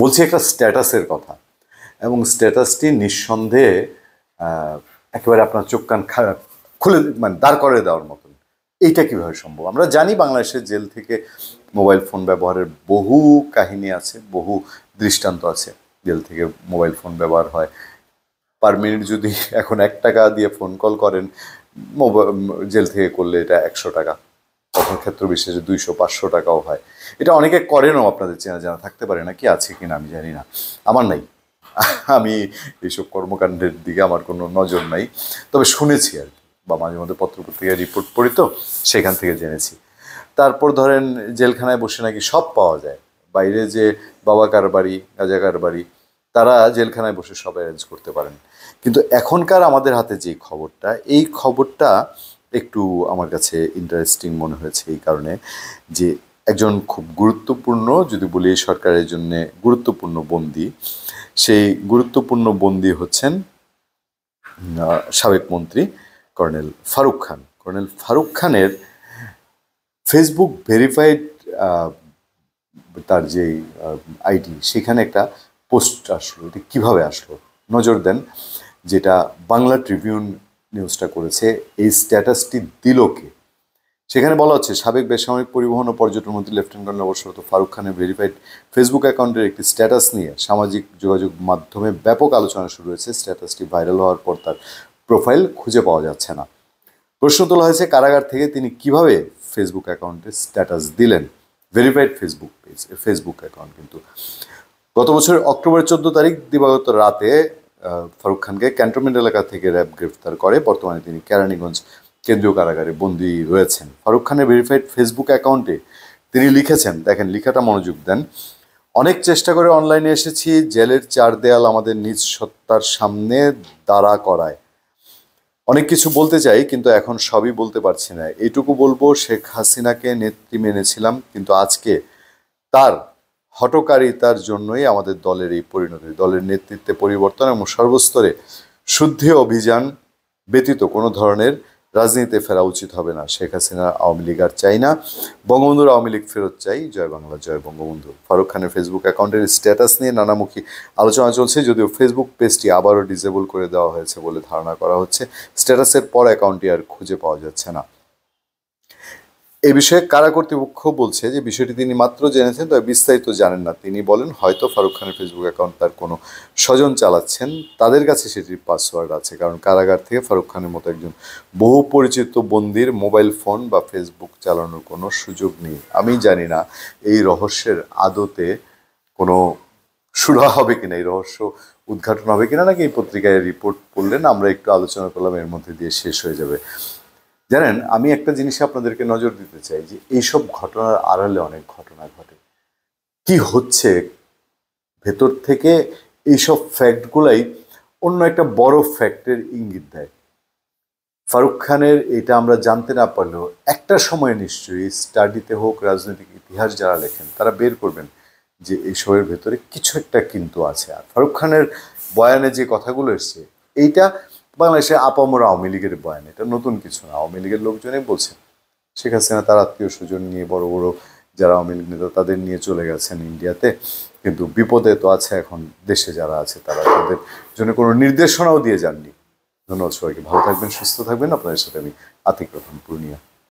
বলছি একটা স্ট্যাটাসের কথা, এবং স্ট্যাটাসটি নিঃসন্দেহে একেবারে আপনার চোখ কান খুলে মানে দাঁড় করে দেওয়ার মতন। এইটা কিভাবে সম্ভব? আমরা জানি বাংলাদেশের জেল থেকে মোবাইল ফোন ব্যবহারের বহু কাহিনী আছে, বহু দৃষ্টান্ত আছে। জেল থেকে মোবাইল ফোন ব্যবহার হয়, পার মিনিট যদি এখন 1 টাকা দিয়ে ফোন কল করেন, জেল থেকে করলে এটা 100 টাকা, কখনো ক্ষেত্র বিশেষে 200-500 টাকাও হয়। এটা অনেকে করেনও, আপনাদের চেনা জানা থাকতে পারে না, কি আছে কিনা আমি জানি না, আমার নাই। আমি এইসব কর্মকাণ্ডের দিকে আমার কোনো নজর নাই, তবে শুনেছি আর কি, বা মাঝে মধ্যে পত্রপত্রিকায় রিপোর্ট পড়ি তো, সেখান থেকে জেনেছি। তারপর ধরেন জেলখানায় বসে নাকি সব পাওয়া যায়, বাইরে যে বাবা কারবারি গাজা কারবারি তারা জেলখানায় বসে সব অ্যারেঞ্জ করতে পারেন। কিন্তু এখনকার আমাদের হাতে যে খবরটা, এই খবরটা একটু আমার কাছে ইন্টারেস্টিং মনে হয়েছে এই কারণে যে একজন খুব গুরুত্বপূর্ণ, যদি বলি সরকারের জন্য গুরুত্বপূর্ণ বন্দী, সেই গুরুত্বপূর্ণ বন্দী হচ্ছেন সাবেক মন্ত্রী কর্নেল ফারুক খান। কর্নেল ফারুক খানের ফেসবুক ভেরিফাইড তার যে আইডি, সেখানে একটা পোস্ট আসলো। এটা কীভাবে আসলো নজর দেন, যেটা বাংলা ট্রিবিউন নিউজটা করেছে। এই স্ট্যাটাসটি দিল কে? সেখানে বলা হচ্ছে, সাবেক বেসামরিক পরিবহন ও পর্যটন মন্ত্রী লেফটেন্যান্ট কর্নেল অবসররত ফারুক খানের ভেরিফাইড ফেসবুক অ্যাকাউন্টের একটি স্ট্যাটাস নিয়ে সামাজিক যোগাযোগ মাধ্যমে ব্যাপক আলোচনা শুরু হয়েছে। স্ট্যাটাসটি ভাইরাল হওয়ার পর তার প্রোফাইল খুঁজে পাওয়া যাচ্ছে না। প্রশ্ন তোলা হয়েছে, কারাগার থেকে তিনি কিভাবে ফেসবুক অ্যাকাউন্টে স্ট্যাটাস দিলেন? Verified Facebook page, Facebook account. কিন্তু গত বছরের অক্টোবরের 14 তারিখ দিবাগত রাতে ফারুক খানকে ক্যান্টনমেন্ট এলাকা থেকে র্যাব গ্রেফতার করে। বর্তমানে তিনি কেরানীগঞ্জ কেন্দ্রীয় কারাগারে বন্দী রয়েছেন। ফারুক খানের ভেরিফাইড ফেসবুক অ্যাকাউন্টে তিনি লিখেছেন, দেখেন লিখাটা মনোযোগ দেন, অনেক চেষ্টা করে অনলাইনে এসেছি, জেলের 4 দেয়াল আমাদের নিজ সত্তার সামনে দাঁড়া করায়। অনেক কিছু বলতে চাই, কিন্তু এখন সবই বলতে পারছি না। এইটুকু বলবো, শেখ হাসিনাকে নেত্রী মেনেছিলাম, কিন্তু আজকে তার হঠকারিতার জন্যই আমাদের দলের এই পরিণতি। দলের নেতৃত্বে পরিবর্তন এবং সর্বস্তরে শুদ্ধি অভিযান ব্যতীত কোনো ধরনের রাজনীতিতে ফেরা উচিত হবে না। শেখ হাসিনা আওয়ামী লীগ আর চাই না, বঙ্গবন্ধুর আওয়ামী লীগ ফেরত চাই। জয় বাংলা, জয় বঙ্গবন্ধু। ফারুক খানের ফেসবুক অ্যাকাউন্টের স্ট্যাটাস নিয়ে নানামুখী আলোচনা চলছে, যদিও ফেসবুক পেজটি আবারও ডিসেবল করে দেওয়া হয়েছে বলে ধারণা করা হচ্ছে। স্ট্যাটাসের পর অ্যাকাউন্টটি আর খুঁজে পাওয়া যাচ্ছে না। এই বিষয়ে কারা কর্তৃপক্ষ বলছে যে বিষয়টি তিনি মাত্র জেনেছেন, তবে বিস্তারিত জানেন না। তিনি বলেন, হয়তো ফারুক খানের ফেসবুক অ্যাকাউন্ট তার কোনো স্বজন চালাচ্ছেন, তাদের কাছে সেটির পাসওয়ার্ড আছে, কারণ কারাগার থেকে ফারুক খানের মতো একজন বহু পরিচিত বন্দির মোবাইল ফোন বা ফেসবুক চালানোর কোনো সুযোগ নেই। আমি জানি না এই রহস্যের আদতে কোনো সুরা হবে কিনা, এই রহস্য উদ্ঘাটন হবে কিনা, নাকি এই পত্রিকায় রিপোর্ট করলেন, আমরা একটু আলোচনা করলাম, এর মধ্যে দিয়ে শেষ হয়ে যাবে। জানেন, আমি একটা জিনিসে আপনাদেরকে নজর দিতে চাই, যে এইসব ঘটনার আড়ালে অনেক ঘটনা ঘটে। কি হচ্ছে ভেতর থেকে, এইসব ফ্যাক্টগুলাই অন্য একটা বড় ফ্যাক্টের ইঙ্গিত দেয়। ফারুক খানের এটা আমরা জানতে না পারলেও একটা সময় নিশ্চয়ই স্টাডিতে হোক, রাজনৈতিক ইতিহাস যারা লেখেন তারা বের করবেন যে এইসবের ভেতরে কিছু একটা কিন্তু আছে। আর ফারুক খানের বয়ানে যে কথাগুলো এসছে, এইটা বাংলাদেশে আপামর আওয়ামী লীগের বয়ান, এটা নতুন কিছু না। আওয়ামী লীগের লোকজনই বলছেন, শেখ হাসিনা তার আত্মীয় স্বজন নিয়ে, বড় বড় যারা আওয়ামী লীগ নেতা তাদের নিয়ে চলে গেছেন ইন্ডিয়াতে, কিন্তু বিপদে তো আছে এখন দেশে যারা আছে, তারা তাদের জন্য কোনো নির্দেশনাও দিয়ে যাননি। ধন্যবাদ সবাইকে, ভালো থাকবেন, সুস্থ থাকবেন। আপনাদের সাথে আমি আতিক রহমান, পূর্ণিয়া।